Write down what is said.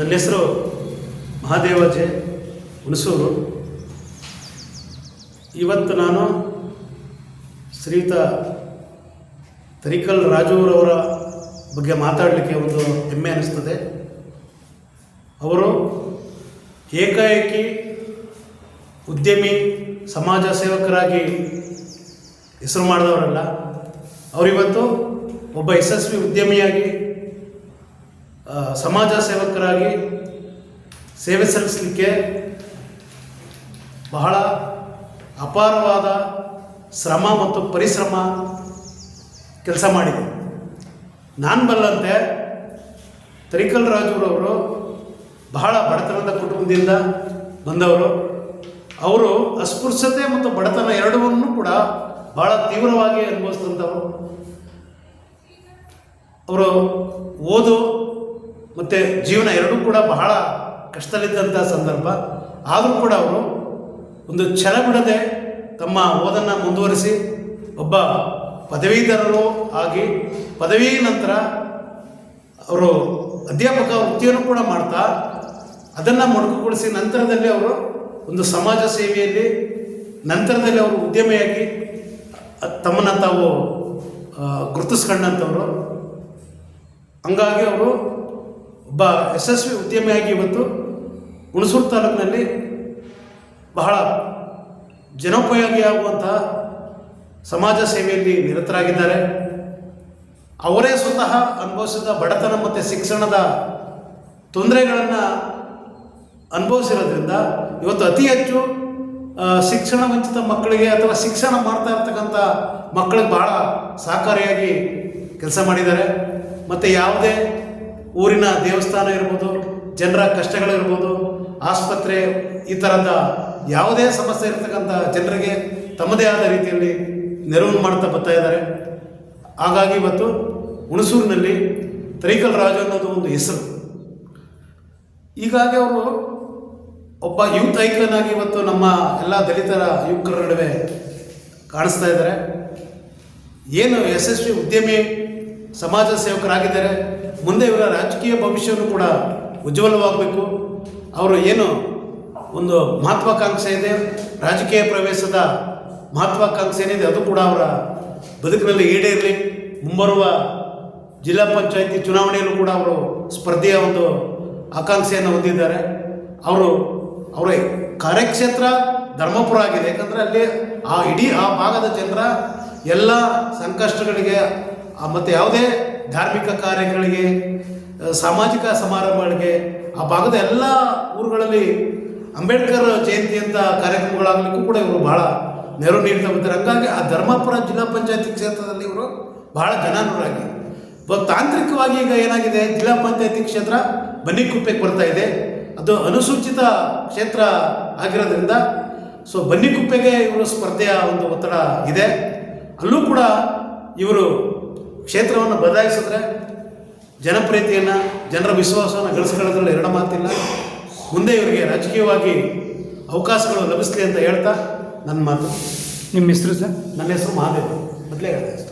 ನನ್ನ ಹೆಸರು ಮಹಾದೇವಜೆ ಹುಣಸೂರು. ಇವತ್ತು ನಾನು ಶ್ರೀಯುತ ತರಿಕಲ್ ರಾಜೂರವರ ಬಗ್ಗೆ ಮಾತಾಡಲಿಕ್ಕೆ ಒಂದು ಹೆಮ್ಮೆ ಅನ್ನಿಸ್ತದೆ. ಅವರು ಏಕಾಏಕಿ ಉದ್ಯಮಿ ಸಮಾಜ ಸೇವಕರಾಗಿ ಹೆಸರು ಮಾಡಿದವರಲ್ಲ. ಅವರಿವತ್ತು ಒಬ್ಬ ಯಶಸ್ವಿ ಉದ್ಯಮಿಯಾಗಿ ಸಮಾಜ ಸೇವಕರಾಗಿ ಸೇವೆ ಸಲ್ಲಿಸಲಿಕ್ಕೆ ಬಹಳ ಅಪಾರವಾದ ಶ್ರಮ ಮತ್ತು ಪರಿಶ್ರಮ ಕೆಲಸ ಮಾಡಿದೆ. ನಾನು ಬಲ್ಲಂತೆ ತರಿಕಲ್ ರಾಜೂರವರು ಬಹಳ ಬಡತನದ ಕುಟುಂಬದಿಂದ ಬಂದವರು. ಅವರು ಅಸ್ಪೃಶ್ಯತೆ ಮತ್ತು ಬಡತನ ಎರಡನ್ನೂ ಕೂಡ ಬಹಳ ತೀವ್ರವಾಗಿ ಅನುಭವಿಸಿದಂಥವರು. ಅವರು ಓದು ಮತ್ತು ಜೀವನ ಎರಡೂ ಕೂಡ ಬಹಳ ಕಷ್ಟದಲ್ಲಿದ್ದಂಥ ಸಂದರ್ಭ. ಆದರೂ ಕೂಡ ಅವರು ಒಂದು ಛಲ ಬಿಡದೆ ತಮ್ಮ ಓದನ್ನು ಮುಂದುವರಿಸಿ ಒಬ್ಬ ಪದವೀಧರರು ಆಗಿ ಪದವಿ ನಂತರ ಅವರು ಅಧ್ಯಾಪಕ ವೃತ್ತಿಯನ್ನು ಕೂಡ ಮಾಡ್ತಾ ಅದನ್ನು ಮೊಟಕುಗೊಳಿಸಿ ನಂತರದಲ್ಲಿ ಅವರು ಒಂದು ಸಮಾಜ ಸೇವೆಯಲ್ಲಿ ನಂತರದಲ್ಲಿ ಅವರು ಉದ್ಯಮಿಯಾಗಿ ತಮ್ಮನ್ನು ತಾವು ಗುರುತಿಸ್ಕೊಂಡಂಥವರು. ಹಂಗಾಗಿ ಅವರು ಒಬ್ಬ ಯಶಸ್ವಿ ಉದ್ಯಮಿಯಾಗಿ ಇವತ್ತು ಹುಣಸೂರು ತಾಲೂಕಿನಲ್ಲಿ ಬಹಳ ಜನೋಪಯೋಗಿಯಾಗುವಂತಹ ಸಮಾಜ ಸೇವೆಯಲ್ಲಿ ನಿರತರಾಗಿದ್ದಾರೆ. ಅವರೇ ಸ್ವತಃ ಅನುಭವಿಸಿದ ಬಡತನ ಮತ್ತು ಶಿಕ್ಷಣದ ತೊಂದರೆಗಳನ್ನು ಅನುಭವಿಸಿರೋದ್ರಿಂದ ಇವತ್ತು ಅತಿ ಹೆಚ್ಚು ಶಿಕ್ಷಣ ವಂಚಿತ ಮಕ್ಕಳಿಗೆ ಅಥವಾ ಶಿಕ್ಷಣ ಮಾಡ್ತಾ ಇರ್ತಕ್ಕಂಥ ಮಕ್ಕಳಿಗೆ ಬಹಳ ಸಹಕಾರಿಯಾಗಿ ಕೆಲಸ ಮಾಡಿದ್ದಾರೆ. ಮತ್ತು ಯಾವುದೇ ಊರಿನ ದೇವಸ್ಥಾನ ಇರ್ಬೋದು, ಜನರ ಕಷ್ಟಗಳಿರ್ಬೋದು, ಆಸ್ಪತ್ರೆ, ಈ ಥರದ ಯಾವುದೇ ಸಮಸ್ಯೆ ಇರತಕ್ಕಂಥ ಜನರಿಗೆ ತಮ್ಮದೇ ಆದ ರೀತಿಯಲ್ಲಿ ನೆರವು ಮಾಡ್ತಾ ಬರ್ತಾ ಇದ್ದಾರೆ. ಹಾಗಾಗಿ ಇವತ್ತು ಹುಣಸೂರಿನಲ್ಲಿ ತರಿಕಲ್ ರಾಜು ಅನ್ನೋದು ಒಂದು ಹೆಸರು. ಹೀಗಾಗಿ ಅವರು ಒಬ್ಬ ಯೂತ್ ಐಕನ್ ಆಗಿ ಇವತ್ತು ನಮ್ಮ ಎಲ್ಲ ದಲಿತರ ಯುವಕರ ನಡುವೆ ಕಾಣಿಸ್ತಾ ಇದ್ದಾರೆ. ಏನು ಯಶಸ್ವಿ ಉದ್ಯಮಿ ಸಮಾಜ ಸೇವಕರಾಗಿದ್ದಾರೆ, ಮುಂದೆ ಇವರ ರಾಜಕೀಯ ಭವಿಷ್ಯವನ್ನು ಕೂಡ ಉಜ್ವಲವಾಗಬೇಕು. ಅವರು ಏನು ಒಂದು ಮಹತ್ವಾಕಾಂಕ್ಷೆ ಇದೆ, ರಾಜಕೀಯ ಪ್ರವೇಶದ ಮಹತ್ವಾಕಾಂಕ್ಷೆ ಏನಿದೆ ಅದು ಕೂಡ ಅವರ ಬದುಕಿನಲ್ಲಿ ಈಡೇರಲಿ. ಮುಂಬರುವ ಜಿಲ್ಲಾ ಪಂಚಾಯಿತಿ ಚುನಾವಣೆಯಲ್ಲೂ ಕೂಡ ಅವರು ಸ್ಪರ್ಧೆಯ ಒಂದು ಆಕಾಂಕ್ಷೆಯನ್ನು ಹೊಂದಿದ್ದಾರೆ. ಅವರ ಕಾರ್ಯಕ್ಷೇತ್ರ ಧರ್ಮಪುರ ಆಗಿದೆ. ಯಾಕಂದರೆ ಅಲ್ಲಿ ಇಡೀ ಆ ಭಾಗದ ಜನರ ಎಲ್ಲ ಸಂಕಷ್ಟಗಳಿಗೆ ಮತ್ತು ಯಾವುದೇ ಧಾರ್ಮಿಕ ಕಾರ್ಯಗಳಿಗೆ, ಸಾಮಾಜಿಕ ಸಮಾರಂಭಗಳಿಗೆ ಆ ಭಾಗದ ಎಲ್ಲ ಊರುಗಳಲ್ಲಿ ಅಂಬೇಡ್ಕರ್ ಜಯಂತಿ ಅಂತ ಕಾರ್ಯಕ್ರಮಗಳಾಗಲಿಕ್ಕೂ ಕೂಡ ಇವರು ಬಹಳ ನೆರವು ನೀಡ್ತಾ ಬರ್ತಾರೆ. ಹಂಗಾಗಿ ಆ ಧರ್ಮಪುರ ಜಿಲ್ಲಾ ಪಂಚಾಯತಿ ಕ್ಷೇತ್ರದಲ್ಲಿ ಇವರು ಬಹಳ ಜನಾನುರಾಗಿ. ತಾಂತ್ರಿಕವಾಗಿ ಈಗ ಏನಾಗಿದೆ, ಜಿಲ್ಲಾ ಪಂಚಾಯತಿ ಕ್ಷೇತ್ರ ಬನ್ನಿಕುಪ್ಪೆಗೆ ಬರ್ತಾ ಇದೆ. ಅದು ಅನುಸೂಚಿತ ಕ್ಷೇತ್ರ ಆಗಿರೋದ್ರಿಂದ ಬನ್ನಿಕುಪ್ಪೆಗೆ ಇವರು ಸ್ಪರ್ಧೆಯ ಒಂದು ಒತ್ತಡ ಇದೆ. ಅಲ್ಲೂ ಕೂಡ ಇವರು ಕ್ಷೇತ್ರವನ್ನು ಬದಲಾಯಿಸಿದ್ರೆ ಜನಪ್ರಿಯತೆಯನ್ನು, ಜನರ ವಿಶ್ವಾಸವನ್ನು ಗಳಿಸ್ಕೊಳ್ಳೋದ್ರಲ್ಲಿ ಎರಡು ಮಾತಿಲ್ಲ. ಮುಂದೆ ಇವರಿಗೆ ರಾಜಕೀಯವಾಗಿ ಅವಕಾಶಗಳು ಲಭಿಸಲಿ ಅಂತ ಹೇಳ್ತಾ ನನ್ನ ಮಾತು. ನಿಮ್ಮ ಹೆಸರು ಸರ್? ನನ್ನ ಹೆಸರು ಮಹಾದೇವ. ಮೊದಲೇ ಹೇಳಿದೆ.